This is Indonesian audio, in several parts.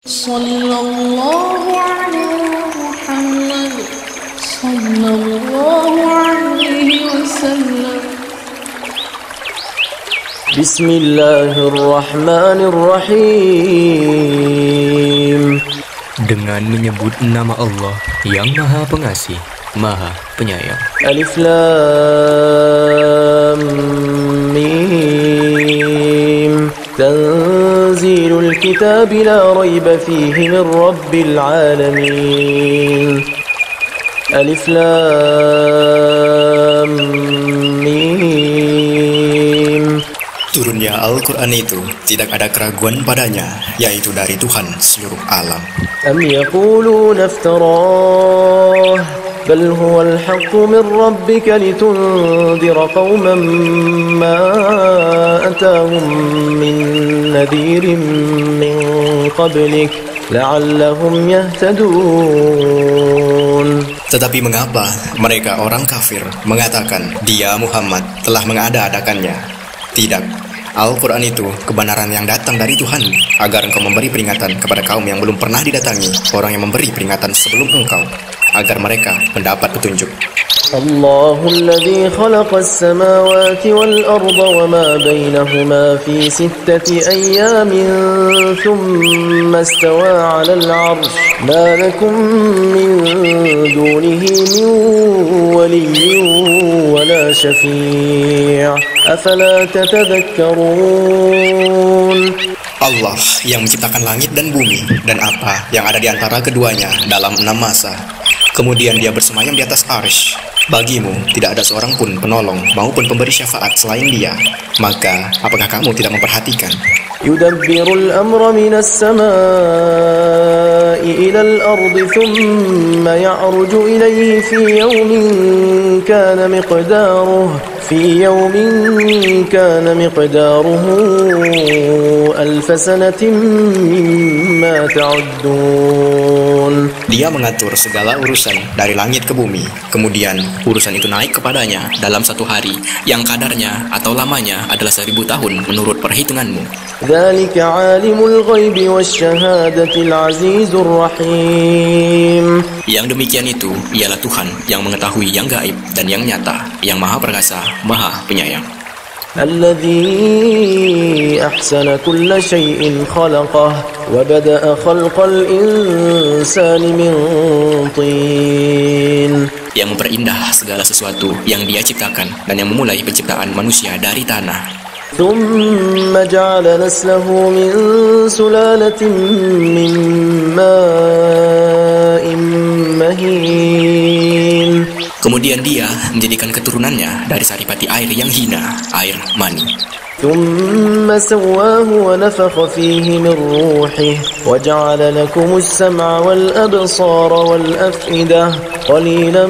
Sallallahu ala Muhammad Sallallahu alaihi wasallam. Bismillahirrahmanirrahim. Dengan menyebut nama Allah yang Maha Pengasih, Maha Penyayang. Alif Lam Mim. Tanzilul kitab la raiba fihi min rabbil alamin. Alif Lam Mim. Turunnya Al-Quran itu tidak ada keraguan padanya, yaitu dari Tuhan seluruh alam. Am yaquluna iftarah bal huwa al-haqqu min rabbika litundhira qauman ma atahum min nadhirin min qablik la'allahum yahtadun. Tetapi mengapa mereka orang kafir mengatakan dia Muhammad telah mengada-adakannya? Tidak, Al-Quran itu kebenaran yang datang dari Tuhan, agar engkau memberi peringatan kepada kaum yang belum pernah didatangi orang yang memberi peringatan sebelum engkau, agar mereka mendapat petunjuk. Allahul ladzi khalaqas samawati wal arda wa ma bainahuma fi sittati ayyamin thumma istawa 'alal 'arsy ma lakum min dunihi min waliyyin wa la syafi' afala tatadhakkarun. Allah yang menciptakan langit dan bumi dan apa yang ada di antara keduanya dalam 6 masa. Kemudian dia bersemayam di atas arsy. Bagimu tidak ada seorang pun penolong maupun pemberi syafaat selain dia. Maka apakah kamu tidak memperhatikan? Yudabbirul amra minas samaa'i ilal ardi thumma ya'ruju ilayhi fi yawmin kana miqdaruhu alf sanatin mimma ta'uddun. Dia mengatur segala urusan dari langit ke bumi. Kemudian urusan itu naik kepadanya dalam satu hari yang kadarnya atau lamanya adalah 1000 tahun menurut perhitunganmu. Dzalika 'alimul ghaibi wasyahadatil 'azizur rahim. Yang demikian itu ialah Tuhan yang mengetahui yang gaib dan yang nyata, yang Maha Perkasa, Maha Penyayang. Alladzi ahsana kulla syai'in khalaqah wa bada'a khalqal insani min tin. Yang memperindah segala sesuatu yang Dia ciptakan dan yang memulai penciptaan manusia dari tanah. ثم جعل نسله من سلالة من ماء مهين. Kemudian Dia menjadikan keturunannya dari saripati air yang hina, air mani. ثم سواه ونفخ فيه من روحه وجعل لكم السمع والأبصار والأفئدة قليلا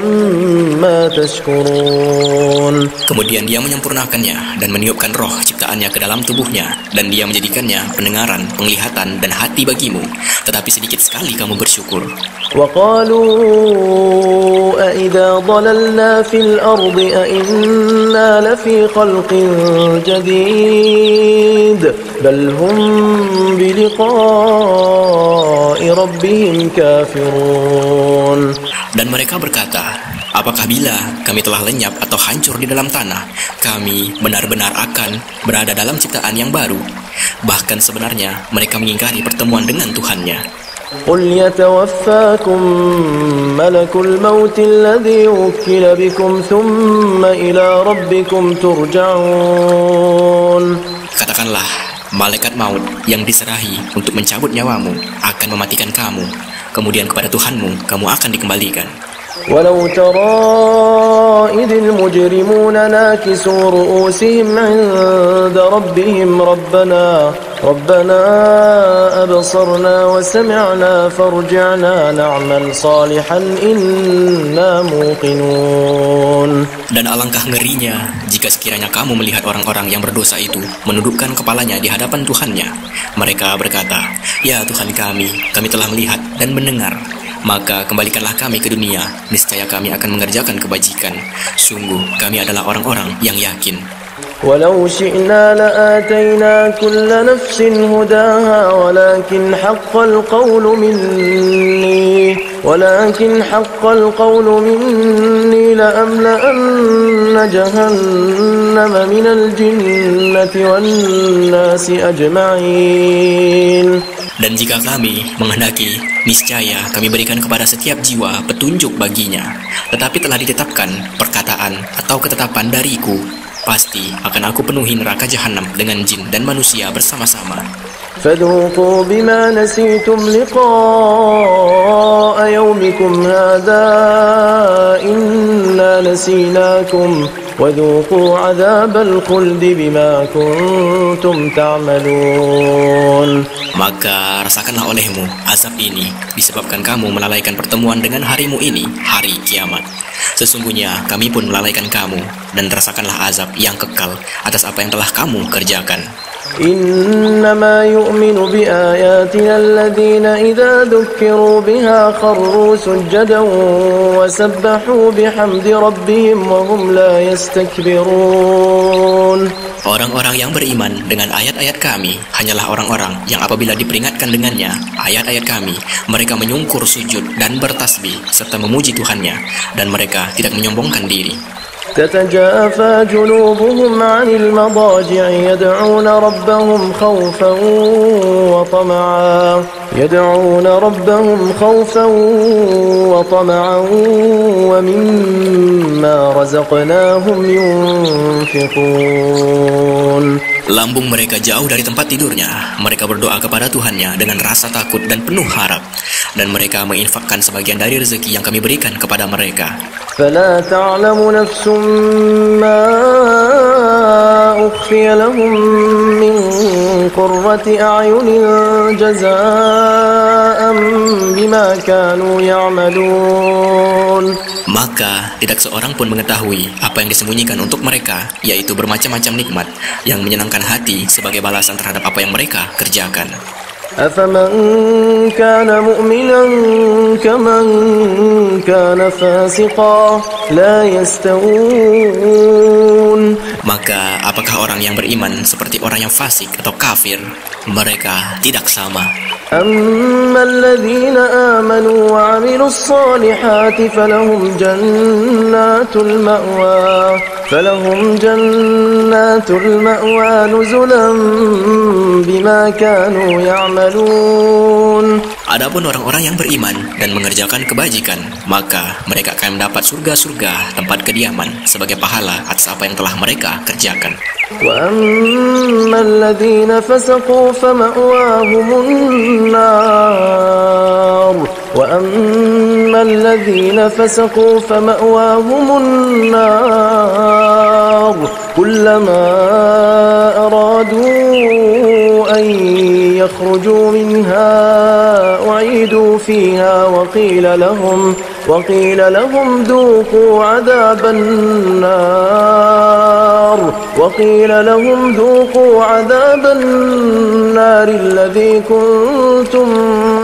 ما تشكرون. Kemudian Dia menyempurnakannya dan meniupkan roh ciptaannya ke dalam tubuhnya, dan Dia menjadikannya pendengaran, penglihatan, dan hati bagimu. Tetapi sedikit sekali kamu bersyukur. وقالوا أإذا ضللنا في الأرض أإنا لفي خلق جديد بل هم بلقاء ربهم كافرون. Dan mereka berkata, apakah bila kami telah lenyap atau hancur di dalam tanah, kami benar-benar akan berada dalam ciptaan yang baru? Bahkan sebenarnya mereka mengingkari pertemuan dengan Tuhannya. قل يتوفاكم ملك الموت الذي وكل بكم ثم إلى ربكم ترجعون. Katakanlah, malaikat maut yang diserahi untuk mencabut nyawamu akan mematikan kamu. Kemudian kepada Tuhanmu kamu akan dikembalikan. ولو ترى إذ المجرمون ناكسوا رؤوسهم عند ربهم ربنا أبصرنا وسمعنا فارجعنا نعمل صالحا إنا موقنون. Dan alangkah ngerinya jika sekiranya kamu melihat orang-orang yang berdosa itu menundukkan kepalanya di hadapan Tuhannya. Mereka berkata, ya Tuhan kami telah melihat dan mendengar. Maka kembalikanlah kami ke dunia, niscaya kami akan mengerjakan kebajikan. Sungguh kami adalah orang-orang yang yakin. ولو شئنا لآتينا كل نفس هداها ولكن حق القول مني لأملأن جهنم من الجنة والناس أجمعين. Dan jika kami menghendaki, niscaya kami berikan kepada setiap jiwa petunjuk baginya. Tetapi telah ditetapkan perkataan atau ketetapan dariku, pasti akan aku penuhi neraka jahanam dengan jin dan manusia bersama-sama. فذوقوا بما نسيتم لقاء يومكم هذا إنا نسيناكم وذوقوا عذاب الخلد بما كنتم تعملون. Maka rasakanlah olehmu azab ini disebabkan kamu melalaikan pertemuan dengan harimu ini, hari kiamat. Sesungguhnya kami pun melalaikan kamu, dan rasakanlah azab yang kekal atas apa yang telah kamu kerjakan. إنما يؤمن بآياتنا الذين إذا ذكروا بها خروا سجدا وسبحوا بحمد ربهم وهم لا يستكبرون. Orang-orang yang beriman dengan ayat-ayat kami hanyalah orang-orang yang apabila diperingatkan dengannya ayat-ayat kami, mereka menyungkur sujud dan bertasbih serta memuji Tuhannya, dan mereka tidak menyombongkan diri. تتجافى جنوبهم عن المضاجع يدعون ربهم خوفا وطمعا ومما رزقناهم ينفقون. Lambung mereka jauh dari tempat tidurnya. Mereka berdoa kepada Tuhannya dengan rasa takut dan penuh harap, dan mereka menginfakkan sebagian dari rezeki yang kami berikan kepada mereka. فلا تعلم نفس ما أخفي لهم من قرة أعين جزاء بما كانوا يعملون. Maka tidak seorang pun mengetahui apa yang disembunyikan untuk mereka, yaitu bermacam-macam nikmat yang menyenangkan hati sebagai balasan terhadap apa yang mereka kerjakan. أفمن كان مؤمنا كمن كان فاسقا لا يستوون. Maka apakah orang yang beriman seperti orang yang fasik atau kafir? Mereka tidak sama. أما الذين آمنوا وعملوا الصالحات فلهم جنات المأوى نزلا بما كانوا يعملون. Adapun orang-orang yang beriman dan mengerjakan kebajikan, maka mereka akan mendapat surga-surga tempat kediaman sebagai pahala atas apa yang telah mereka kerjakan. وأما الذين فسقوا فمأواهم النار كلما أرادوا أن يخرجوا منها أعيدوا فيها وقيل لهم ذوقوا عذاب النار الذي كنتم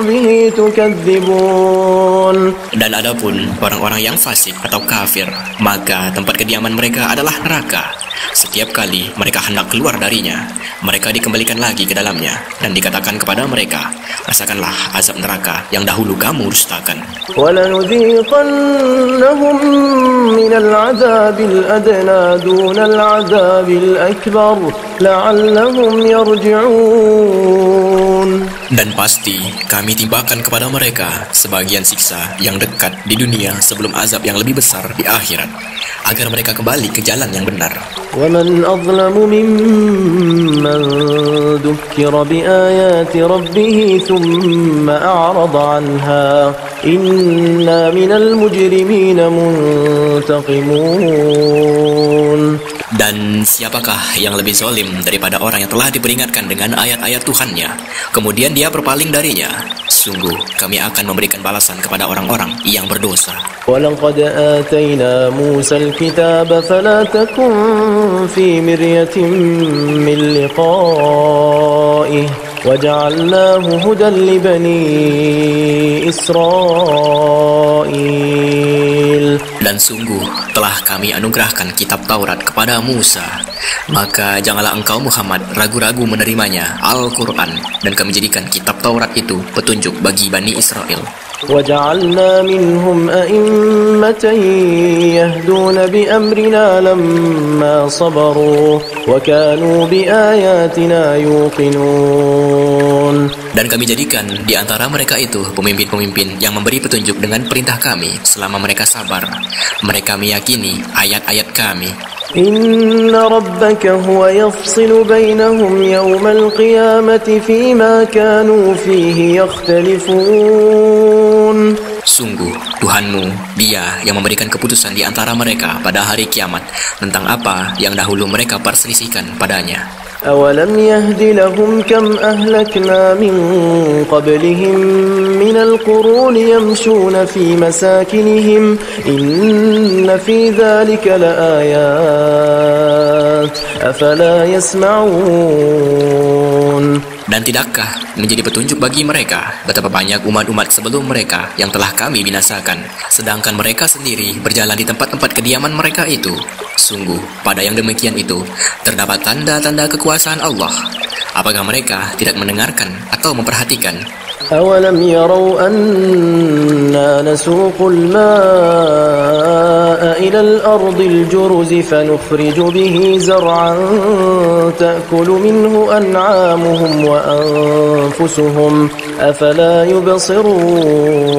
به تكذبون. Dan adapun orang-orang yang fasik atau kafir, maka tempat kediaman mereka adalah neraka. Setiap kali mereka hendak keluar darinya, mereka dikembalikan lagi ke dalamnya, dan dikatakan kepada mereka, rasakanlah azab neraka yang dahulu kamu dustakan. وَلَنُذِيقَنَّهُمْ مِنَ الْعَذَابِ الْأَدْنَى دُونَ الْعَذَابِ الْأَكْبَرِ لَعَلَّهُمْ يَرْجِعُونَ. Dan pasti kami timpakan kepada mereka sebagian siksa yang dekat di dunia sebelum azab yang lebih besar di akhirat, agar mereka kembali ke jalan yang benar. وَمَنْ أَظْلَمُ مِمَّنْ ذُكِّرَ بِآيَاتِ رَبِّهِ ثُمَّ أَعْرَضَ عَنْهَا إِنَّا مِنَ الْمُجْرِمِينَ مُنْتَقِمُونَ. Dan siapakah yang lebih zalim daripada orang yang telah diperingatkan dengan ayat-ayat Tuhannya, kemudian dia berpaling darinya? Sungguh kami akan memberikan balasan kepada orang-orang yang berdosa. وَلَقَدْ آتَيْنَا مُوسَى الْكِتَابَ فَلَا تَكُنْ فِي مِرْيَةٍ مِّن لِقَائِهِ وَجَعَلْنَاهُ هُدًى لِبَنِي إِسْرَائِيلَ. Dan sungguh telah kami anugerahkan kitab Taurat kepada Musa. Maka janganlah engkau Muhammad ragu-ragu menerimanya, Al-Quran, dan kami jadikan kitab Taurat itu petunjuk bagi Bani Israel. وجعلنا منهم أئمة يهدون بأمرنا لما صبروا وكانوا بآياتنا يوقنون. Dan kami jadikan di antara mereka itu pemimpin-pemimpin yang memberi petunjuk dengan perintah kami selama mereka sabar. Mereka meyakini ayat-ayat kami. إن ربك هو يفصل بينهم يوم القيامة فيما كانوا فيه يختلفون. Sungguh, Tuhanmu, Dia yang memberikan keputusan di antara mereka pada hari kiamat tentang apa yang dahulu mereka perselisihkan padanya. أولم يهد لهم كم أهلكنا من قبلهم من القرون يمشون في مساكنهم إن في ذلك لآيات أفلا يسمعون. Dan tidakkah menjadi petunjuk bagi mereka betapa banyak umat-umat sebelum mereka yang telah kami binasakan, sedangkan mereka sendiri berjalan di tempat-tempat kediaman mereka itu. Sungguh, pada yang demikian itu terdapat tanda-tanda kekuasaan Allah. Apakah mereka tidak mendengarkan atau memperhatikan? أولم يروا أنا نسوق الماء إلى الأرض الجرز فنخرج به زرعا تأكل منه أنعامهم وأنفسهم أفلا يبصرون.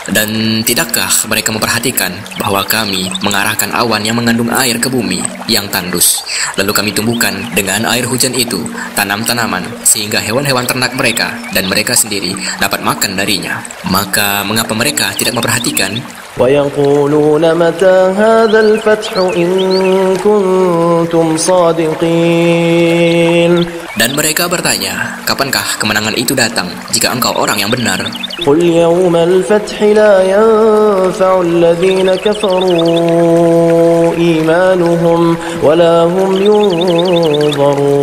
Dan tidakkah mereka memperhatikan bahwa kami mengarahkan awan yang mengandung air ke bumi yang tandus, lalu kami tumbuhkan dengan air hujan itu tanam-tanaman sehingga hewan-hewan ternak mereka dan mereka sendiri dapat makan darinya. Maka mengapa mereka tidak memperhatikan? ويقولون متى هذا الفتح إن كنتم صادقين. Dan mereka bertanya, kapankah kemenangan itu datang jika engkau orang yang benar? قل يوم الفتح لا ينفع الذين كفروا إيمانهم ولا هم ينظرون.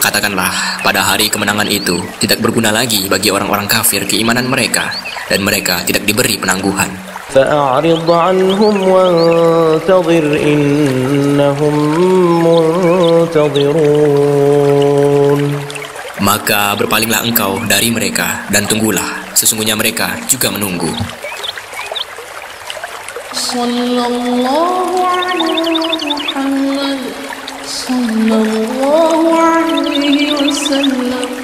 Katakanlah, pada hari kemenangan itu tidak berguna lagi bagi orang-orang kafir keimanan mereka, dan mereka tidak diberi penangguhan. فأعرض عنهم وانتظر إنهم منتظرون. Maka berpalinglah engkau dari mereka dan tunggulah, sesungguhnya mereka juga menunggu. Sallallahu alaihi Muhammad sallallahu alaihi wasallam.